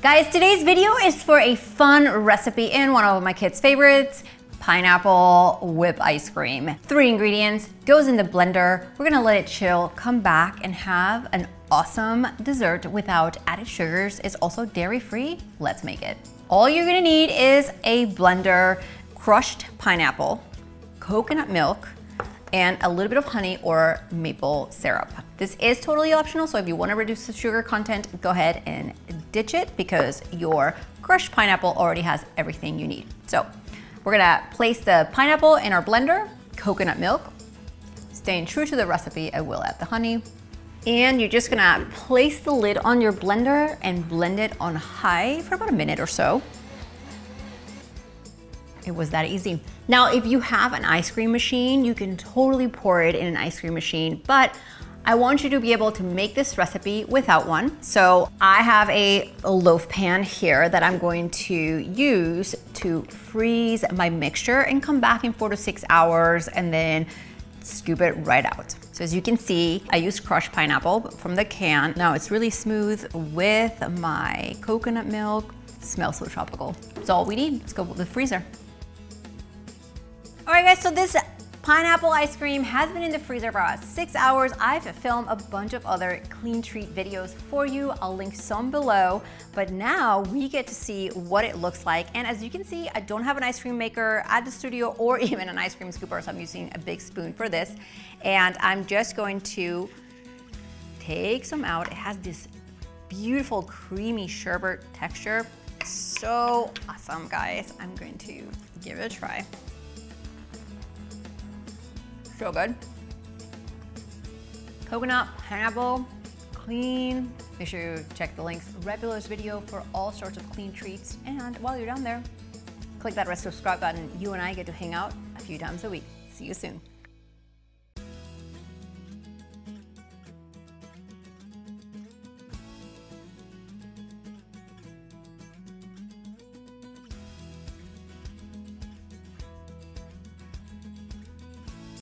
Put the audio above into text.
Guys, today's video is for a fun recipe and one of my kids' favorites, pineapple whipped ice cream. 3 ingredients, goes in the blender. We're gonna let it chill, come back and have an awesome dessert without added sugars. It's also dairy-free. Let's make it. All you're gonna need is a blender, crushed pineapple, coconut milk, and a little bit of honey or maple syrup. This is totally optional, so if you wanna reduce the sugar content, go ahead and ditch it because your crushed pineapple already has everything you need. So we're gonna place the pineapple in our blender, coconut milk. Staying true to the recipe, I will add the honey. And you're just gonna place the lid on your blender and blend it on high for about a minute or so. It was that easy. Now, if you have an ice cream machine, you can totally pour it in an ice cream machine, but I want you to be able to make this recipe without one. So I have a loaf pan here that I'm going to use to freeze my mixture and come back in 4 to 6 hours and then scoop it right out. So as you can see, I used crushed pineapple from the can. Now it's really smooth with my coconut milk. It smells so tropical. That's all we need. Let's go to the freezer. All right guys, so this pineapple ice cream has been in the freezer for about 6 hours. I've filmed a bunch of other clean treat videos for you. I'll link some below, but now we get to see what it looks like. And as you can see, I don't have an ice cream maker at the studio or even an ice cream scooper, so I'm using a big spoon for this. And I'm just going to take some out. It has this beautiful creamy sherbet texture. So awesome, guys. I'm going to give it a try. So good. Coconut, pineapple, clean. Make sure you check the links right below this video for all sorts of clean treats. And while you're down there, click that red subscribe button. You and I get to hang out a few times a week. See you soon.